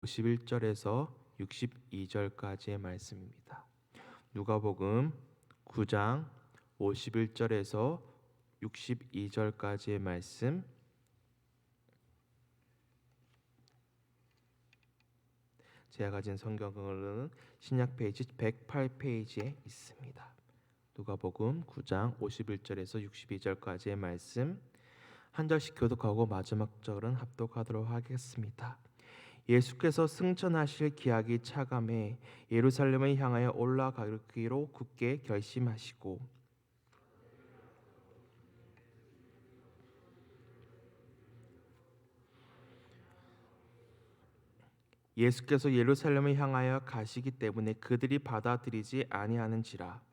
51절에서 62절까지의 말씀입니다. 누가복음 9장 51절에서 62절까지의 말씀, 제가 가진 성경은 신약 페이지 108페이지에 있습니다. 누가복음 9장 51절에서 62절까지의 말씀 한 절씩 교독하고 마지막 절은 합독하도록 하겠습니다. 예수께서 승천하실 기약이 차감해 예루살렘을 향하여 올라가기로 굳게 결심하시고 예수께서 예루살렘을 향하여 가시기 때문에 그들이 받아들이지 아니하는지라.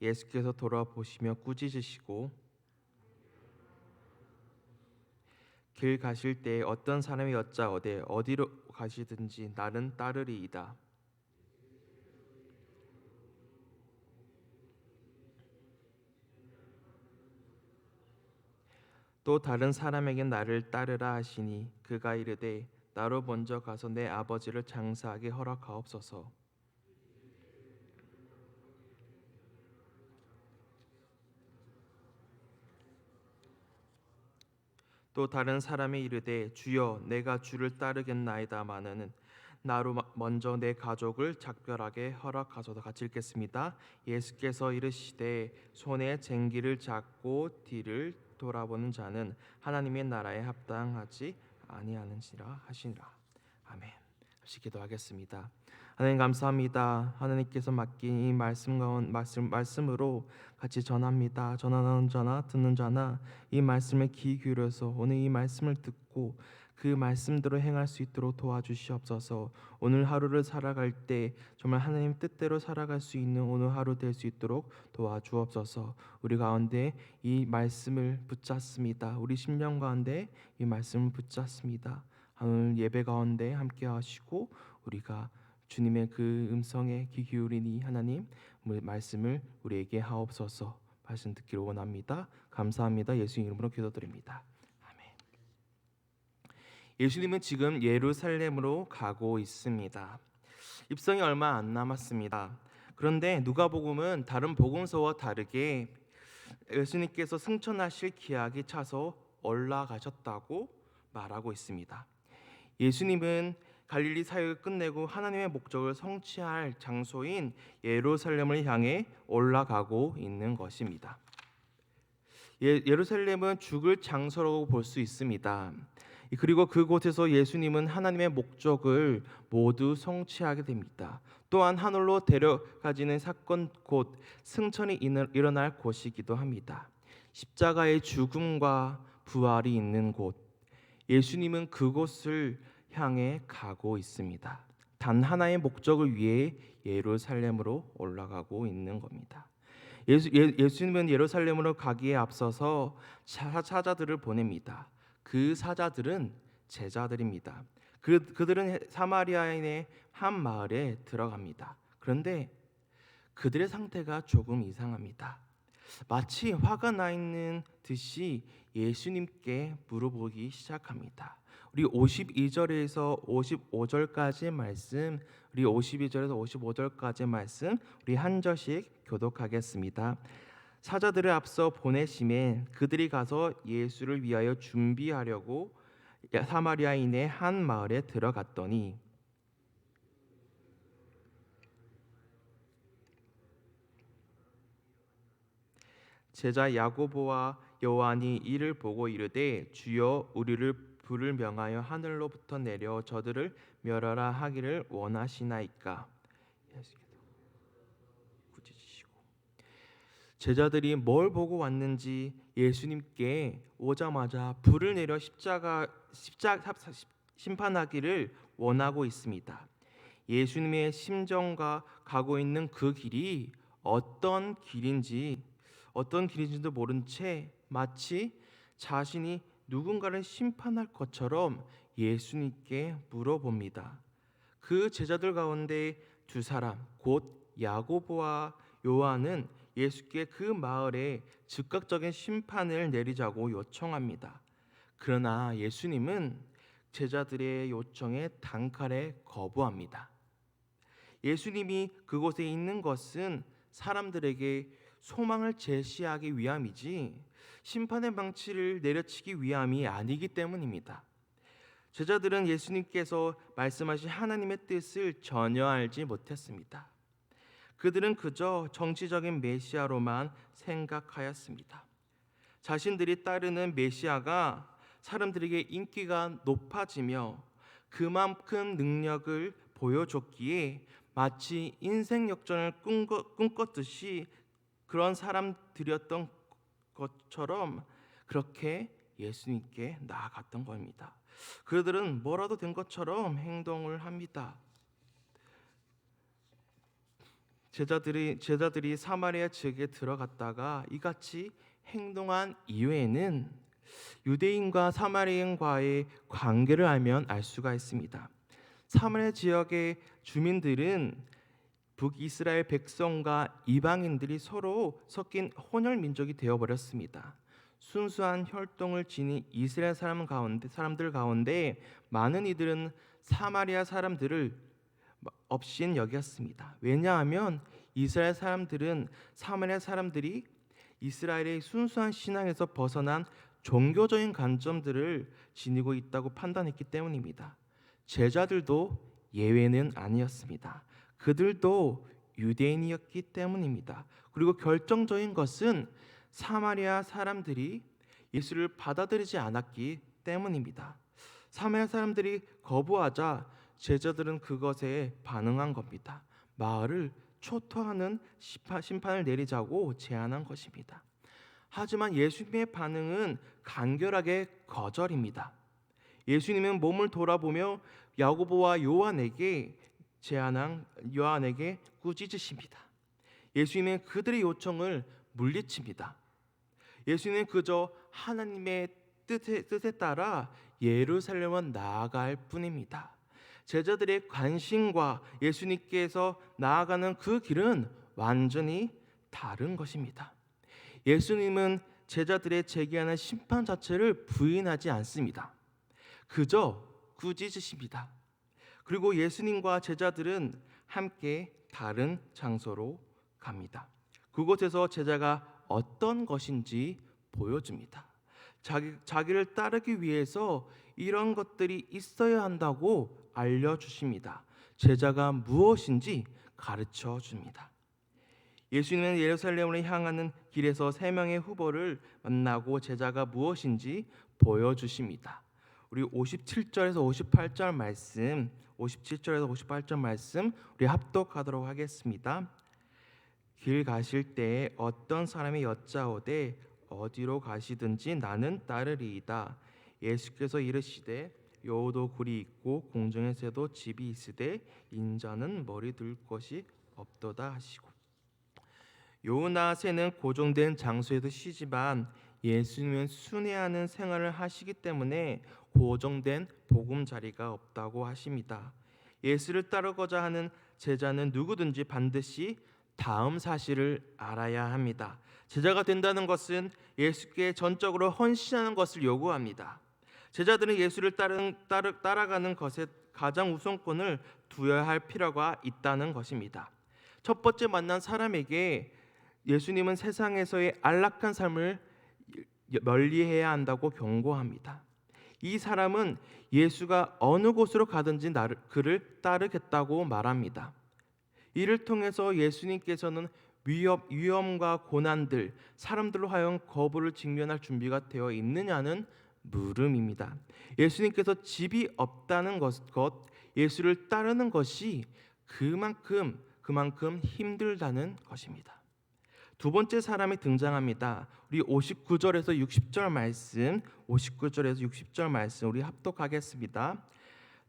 예수께서 돌아보시며 꾸짖으시고 길 가실 때에 어떤 사람이 여짜오되 어디로 가시든지 나는 따르리이다. 또 다른 사람에게 나를 따르라 하시니 그가 이르되 나로 먼저 가서 내 아버지를 장사하게 허락하옵소서. 또 다른 사람이 이르되 주여 내가 주를 따르겠나이다마는 나로 먼저 내 가족을 작별하게 허락하소서. 같이 읽겠습니다. 예수께서 이르시되 손에 쟁기를 잡고 뒤를 돌아보는 자는 하나님의 나라에 합당하지 아니하는지라 하시니라. 아멘. 다시 기도하겠습니다. 하나님 감사합니다. 하나님께서 맡긴 이 말씀으로 같이 전합니다. 전하는 자나 듣는 자나 이 말씀에 귀 기울여서 오늘 이 말씀을 듣고 그 말씀대로 행할 수 있도록 도와주시옵소서. 오늘 하루를 살아갈 때 정말 하나님 뜻대로 살아갈 수 있는 오늘 하루 될 수 있도록 도와주옵소서. 우리 가운데 이 말씀을 붙잡습니다. 우리 심령 가운데 이 말씀을 붙잡습니다. 오늘 예배 가운데 함께 하시고 우리가 주님의 그 음성에 귀 기울이니 하나님 말씀을 우리에게 하옵소서. 말씀 듣기를 원합니다. 감사합니다. 예수 이름으로 기도드립니다. 아멘. 예수님은 지금 예루살렘으로 가고 있습니다. 입성이 얼마 안 남았습니다. 그런데 누가복음은 다른 복음서와 다르게 예수님께서 승천하실 기약이 차서 올라가셨다고 말하고 있습니다. 예수님은 갈릴리 사역을 끝내고 하나님의 목적을 성취할 장소인 예루살렘을 향해 올라가고 있는 것입니다. 예루살렘은 죽을 장소라고 볼 수 있습니다. 그리고 그곳에서 예수님은 하나님의 목적을 모두 성취하게 됩니다. 또한 하늘로 데려가지는 사건 곧 승천이 일어날 곳이기도 합니다. 십자가의 죽음과 부활이 있는 곳, 예수님은 그곳을 향해 가고 있습니다. 단 하나의 목적을 위해 예루살렘으로 올라가고 있는 겁니다. 예수님은 예루살렘으로 가기에 앞서서 사자들을 보냅니다. 그 사자들은 제자들입니다. 그들은 사마리아인의 한 마을에 들어갑니다. 그런데 그들의 상태가 조금 이상합니다. 마치 화가 나 있는 듯이 예수님께 물어보기 시작합니다. 우리 52절에서 55절까지의 말씀, 우리 52절에서 55절까지의 말씀 우리 한 절씩 교독하겠습니다. 사자들을 앞서 보내심에 그들이 가서 예수를 위하여 준비하려고 사마리아인의 한 마을에 들어갔더니 제자 야고보와 요한이 이를 보고 이르되 주여 우리를 불을 명하여 하늘로부터 내려 저들을 멸하라 하기를 원하시나이까. 제자들이 뭘 보고 왔는지 예수님께 오자마자 불을 내려 십자가 심판하기를 원하고 있습니다. 예수님의 심정과 가고 있는 그 길이 어떤 길인지도 모른 채 마치 자신이 누군가를 심판할 것처럼 예수님께 물어봅니다. 그 제자들 가운데 두 사람 곧 야고보와 요한은 예수께 그 마을에 즉각적인 심판을 내리자고 요청합니다. 그러나 예수님은 제자들의 요청에 단칼에 거부합니다. 예수님이 그곳에 있는 것은 사람들에게 소망을 제시하기 위함이지 심판의 방치를 내려치기 위함이 아니기 때문입니다. 제자들은 예수님께서 말씀하신 하나님의 뜻을 전혀 알지 못했습니다. 그들은 그저 정치적인 메시아로만 생각하였습니다. 자신들이 따르는 메시아가 사람들에게 인기가 높아지며 그만큼 능력을 보여줬기에 마치 인생 역전을 꿈꿨듯이 그런 사람들이었던 것처럼 그렇게 예수님께 나아갔던 겁니다. 그들은 뭐라도 된 것처럼 행동을 합니다. 제자들이 사마리아 지역에 들어갔다가 이같이 행동한 이유에는 유대인과 사마리아인과의 관계를 알면 알 수가 있습니다. 사마리아 지역의 주민들은 북이스라엘 백성과 이방인들이 서로 섞인 혼혈 민족이 되어버렸습니다. 순수한 혈통을 지닌 이스라엘 사람들 가운데 많은 이들은 사마리아 사람들을 업신 여겼습니다. 왜냐하면 이스라엘 사람들은 사마리아 사람들이 이스라엘의 순수한 신앙에서 벗어난 종교적인 관점들을 지니고 있다고 판단했기 때문입니다. 제자들도 예외는 아니었습니다. 그들도 유대인이었기 때문입니다. 그리고 결정적인 것은 사마리아 사람들이 예수를 받아들이지 않았기 때문입니다. 사마리아 사람들이 거부하자 제자들은 그것에 반응한 겁니다. 마을을 초토하는 심판을 내리자고 제안한 것입니다. 하지만 예수님의 반응은 간결하게 거절입니다. 예수님은 몸을 돌아보며 야고보와 요한에게 꾸짖으십니다. 예수님은 그들의 요청을 물리칩니다. 예수님은 그저 하나님의 뜻에 따라 예루살렘은 나아갈 뿐입니다. 제자들의 관심과 예수님께서 나아가는 그 길은 완전히 다른 것입니다. 예수님은 제자들의 제기하는 심판 자체를 부인하지 않습니다. 그저 꾸짖으십니다. 그리고 예수님과 제자들은 함께 다른 장소로 갑니다. 그곳에서 제자가 어떤 것인지 보여줍니다. 자기를 따르기 위해서 이런 것들이 있어야 한다고 알려주십니다. 제자가 무엇인지 가르쳐 줍니다. 예수님은 예루살렘으로 향하는 길에서 세 명의 후보를 만나고 제자가 무엇인지 보여주십니다. 우리 57절에서 58절 말씀, 57절에서 58절 말씀 우리 합독하도록 하겠습니다. 길 가실 때 어떤 사람이 여짜오되 어디로 가시든지 나는 따르리이다. 예수께서 이르시되 여호도 굴이 있고 공중에 새도 집이 있으되 인자는 머리 둘 곳이 없도다 하시고, 여우나 새는 고정된 장소에도 쉬지만 예수님은 순회하는 생활을 하시기 때문에 고정된 보금자리가 없다고 하십니다. 예수를 따르고자 하는 제자는 누구든지 반드시 다음 사실을 알아야 합니다. 제자가 된다는 것은 예수께 전적으로 헌신하는 것을 요구합니다. 제자들은 예수를 따라가는 것에 가장 우선권을 두어야 할 필요가 있다는 것입니다. 첫 번째 만난 사람에게 예수님은 세상에서의 안락한 삶을 멀리해야 한다고 경고합니다. 이 사람은 예수가 어느 곳으로 가든지 그를 따르겠다고 말합니다. 이를 통해서 예수님께서는 위험과 고난들, 사람들로 하여금 거부를 직면할 준비가 되어 있느냐는 물음입니다. 예수님께서 집이 없다는 것, 예수를 따르는 것이 그만큼 힘들다는 것입니다. 두 번째 사람이 등장합니다. 우리 59절에서 60절 말씀, 59절에서 60절 말씀 우리 합독하겠습니다.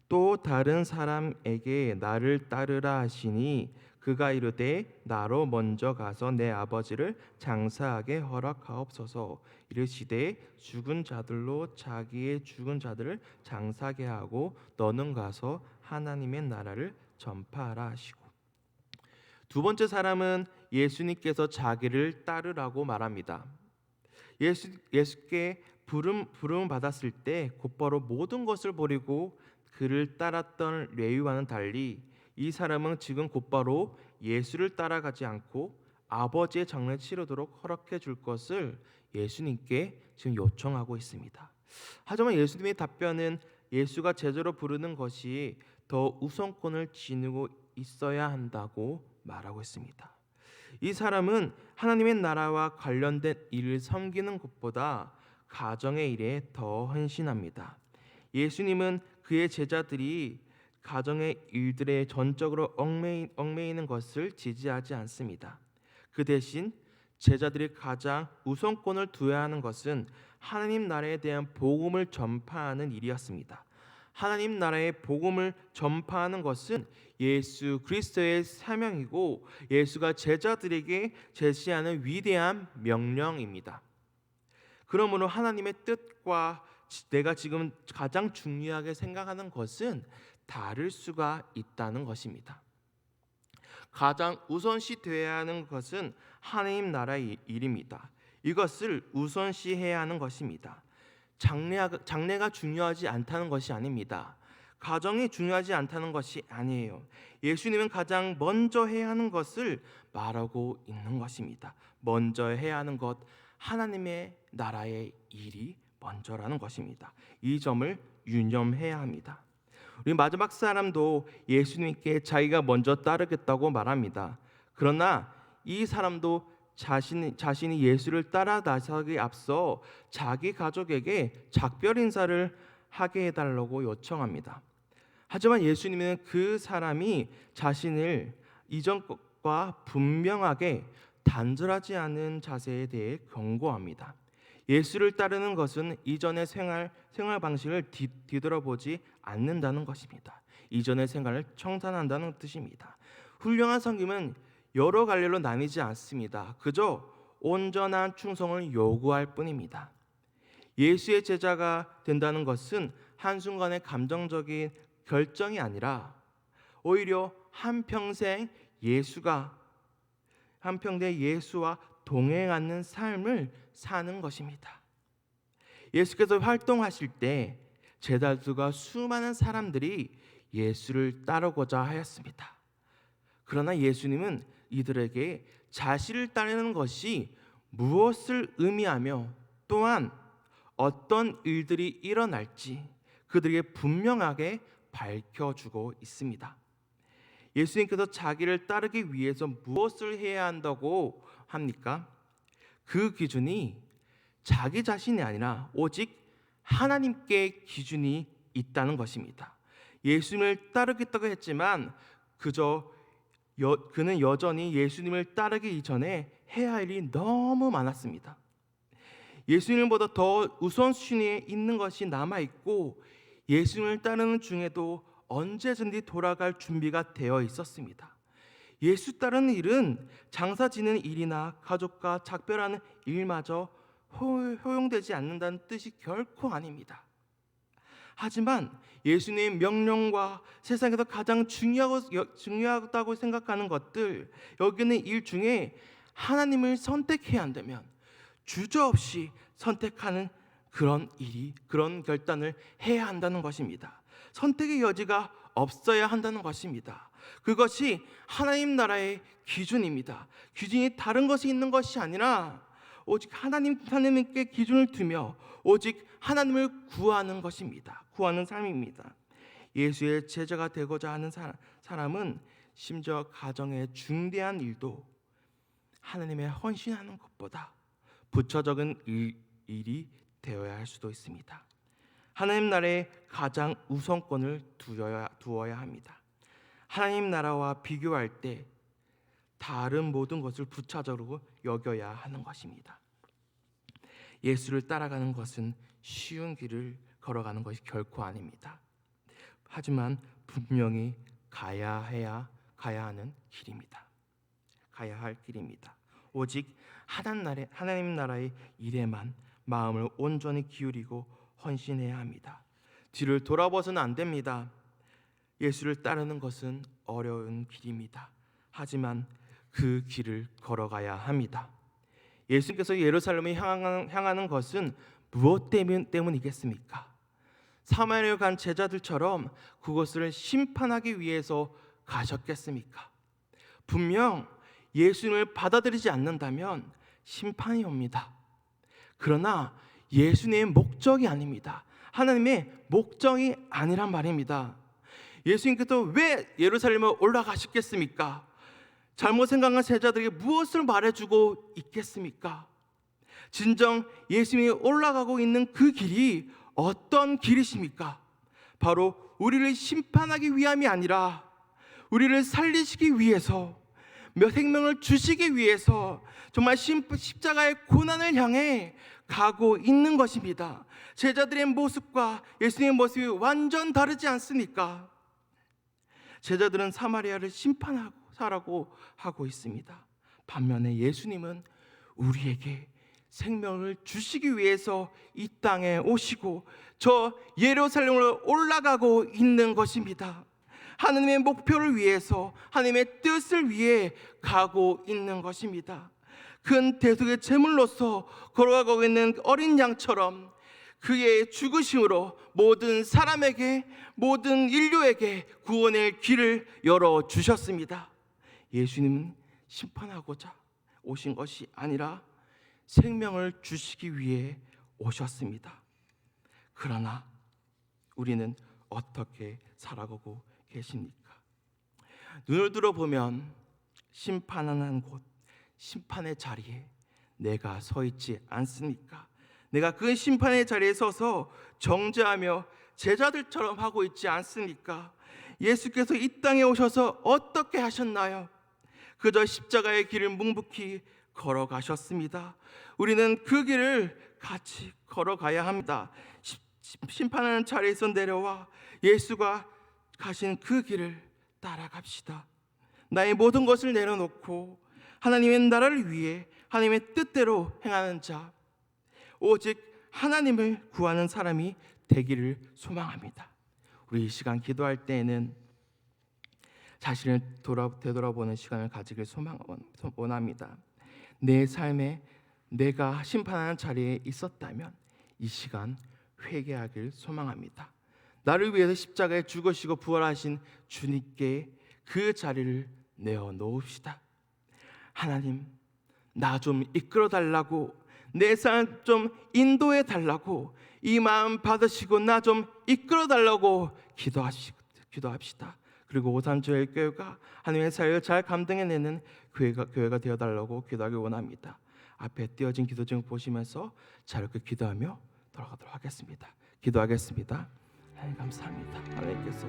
또 다른 사람에게 나를 따르라 하시니 그가 이르되 나로 먼저 가서 내 아버지를 장사하게 허락하옵소서. 이르시되 죽은 자들로 자기의 죽은 자들을 장사하게 하고 너는 가서 하나님의 나라를 전파하라 하시고, 두 번째 사람은 예수님께서 자기를 따르라고 말합니다. 예수께 부름 받았을 때 곧바로 모든 것을 버리고 그를 따랐던 레위와는 달리 이 사람은 지금 곧바로 예수를 따라가지 않고 아버지의 장례를 치르도록 허락해 줄 것을 예수님께 지금 요청하고 있습니다. 하지만 예수님의 답변은 예수가 제자로 부르는 것이 더 우선권을 지니고 있어야 한다고 말하고 있습니다. 이 사람은 하나님의 나라와 관련된 일을 섬기는 것보다 가정의 일에 더 헌신합니다. 예수님은 그의 제자들이 가정의 일들에 전적으로 얽매이는 것을 지지하지 않습니다. 그 대신 제자들이 가장 우선권을 두어야 하는 것은 하나님 나라에 대한 복음을 전파하는 일이었습니다. 하나님 나라의 복음을 전파하는 것은 예수 그리스도의 사명이고 예수가 제자들에게 제시하는 위대한 명령입니다. 그러므로 하나님의 뜻과 내가 지금 가장 중요하게 생각하는 것은 다를 수가 있다는 것입니다. 가장 우선시 되어야 하는 것은 하나님 나라의 일입니다. 이것을 우선시해야 하는 것입니다. 장래가 중요하지 않다는 것이 아닙니다. 가정이 중요하지 않다는 것이 아니에요. 예수님은 가장 먼저 해야 하는 것을 말하고 있는 것입니다. 먼저 해야 하는 것, 하나님의 나라의 일이 먼저라는 것입니다. 이 점을 유념해야 합니다. 우리 마지막 사람도 예수님께 자기가 먼저 따르겠다고 말합니다. 그러나 이 사람도 자신이 예수를 따라 나서기 앞서 자기 가족에게 작별 인사를 하게 해달라고 요청합니다. 하지만 예수님은 그 사람이 자신을 이전 것과 분명하게 단절하지 않은 자세에 대해 경고합니다. 예수를 따르는 것은 이전의 생활 방식을 뒤돌아보지 않는다는 것입니다. 이전의 생활을 청산한다는 뜻입니다. 훌륭한 섬김은 여러 갈래로 나뉘지 않습니다. 그저 온전한 충성을 요구할 뿐입니다. 예수의 제자가 된다는 것은 한순간의 감정적인 결정이 아니라 오히려 한평생 예수와 동행하는 삶을 사는 것입니다. 예수께서 활동하실 때 제자들과 수많은 사람들이 예수를 따르고자 하였습니다. 그러나 예수님은 이들에게 자신을 따르는 것이 무엇을 의미하며 또한 어떤 일들이 일어날지 그들에게 분명하게 밝혀주고 있습니다. 예수님께서 자기를 따르기 위해서 무엇을 해야 한다고 합니까? 그 기준이 자기 자신이 아니라 오직 하나님께 기준이 있다는 것입니다. 예수님을 따르겠다고 했지만 그는 여전히 예수님을 따르기 이전에 해야 할 일이 너무 많았습니다. 예수님보다 더 우선순위에 있는 것이 남아있고 예수님을 따르는 중에도 언제든지 돌아갈 준비가 되어 있었습니다. 예수 따르는 일은 장사 지는 일이나 가족과 작별하는 일마저 허용되지 않는다는 뜻이 결코 아닙니다. 하지만 예수님의 명령과 세상에서 가장 중요하다고 생각하는 것들, 여기는 일 중에 하나님을 선택해야 한다면 주저없이 선택하는 그런 결단을 해야 한다는 것입니다. 선택의 여지가 없어야 한다는 것입니다. 그것이 하나님 나라의 기준입니다. 기준이 다른 것이 있는 것이 아니라 오직 하나님께 기준을 두며 오직 하나님을 구하는 것입니다. 구하는 삶입니다. 예수의 제자가 되고자 하는 사람은 심지어 가정의 중대한 일도 하나님의 헌신하는 것보다 부차적인 일이 되어야 할 수도 있습니다. 하나님 나라에 가장 우선권을 두어야 합니다. 하나님 나라와 비교할 때 다른 모든 것을 부차적으로 여겨야 하는 것입니다. 예수를 따라가는 것은 쉬운 길을 걸어가는 것이 결코 아닙니다. 하지만 분명히 가야 하는 길입니다. 가야 할 길입니다. 오직 하나님 나라의 일에만 마음을 온전히 기울이고 헌신해야 합니다. 뒤를 돌아봐서는 안 됩니다. 예수를 따르는 것은 어려운 길입니다. 하지만 그 길을 걸어가야 합니다. 예수님께서 예루살렘에 향하는 것은 무엇 때문이겠습니까? 사마리아에 간 제자들처럼 그것을 심판하기 위해서 가셨겠습니까? 분명 예수님을 받아들이지 않는다면 심판이 옵니다. 그러나 예수님의 목적이 아닙니다. 하나님의 목적이 아니란 말입니다. 예수님께서 왜 예루살렘에 올라가셨겠습니까? 잘못 생각한 제자들에게 무엇을 말해주고 있겠습니까? 진정 예수님이 올라가고 있는 그 길이 어떤 길이십니까? 바로 우리를 심판하기 위함이 아니라 우리를 살리시기 위해서, 생명을 주시기 위해서 정말 십자가의 고난을 향해 가고 있는 것입니다. 제자들의 모습과 예수님의 모습이 완전 다르지 않습니까? 제자들은 사마리아를 심판하라고 하고 있습니다. 반면에 예수님은 우리에게 생명을 주시기 위해서 이 땅에 오시고 저 예루살렘으로 올라가고 있는 것입니다. 하나님의 목표를 위해서, 하나님의 뜻을 위해 가고 있는 것입니다. 큰 대속의 제물로서 걸어가고 있는 어린 양처럼 그의 죽으심으로 모든 사람에게, 모든 인류에게 구원의 길을 열어주셨습니다. 예수님은 심판하고자 오신 것이 아니라 생명을 주시기 위해 오셨습니다. 그러나 우리는 어떻게 살아가고 계십니까? 눈을 들어보면 심판하는 곳, 심판의 자리에 내가 서 있지 않습니까? 내가 그 심판의 자리에 서서 정죄하며 제자들처럼 하고 있지 않습니까? 예수께서 이 땅에 오셔서 어떻게 하셨나요? 그저 십자가의 길을 묵묵히 걸어가셨습니다. 우리는 그 길을 같이 걸어가야 합니다. 심판하는 자리에서 내려와 예수가 가신 그 길을 따라갑시다. 나의 모든 것을 내려놓고 하나님의 나라를 위해 하나님의 뜻대로 행하는 자, 오직 하나님을 구하는 사람이 되기를 소망합니다. 우리 이 시간 기도할 때에는 자신을 되돌아보는 시간을 가지길 원합니다. 내 삶에 내가 심판하는 자리에 있었다면 이 시간 회개하길 소망합니다. 나를 위해서 십자가에 죽으시고 부활하신 주님께 그 자리를 내어놓읍시다. 하나님, 나 좀 이끌어 달라고, 내 삶 좀 인도해 달라고, 이 마음 받으시고 나 좀 이끌어 달라고 기도합시다. 그리고 오산조엘교회가 하나님의 사역을 잘 감당해내는 교회가 되어달라고 기도하길 원합니다. 앞에 띄어진 기도 제목 보시면서 자유롭게 기도하며 돌아가도록 하겠습니다. 기도하겠습니다. 하나님 감사합니다. 하나님께서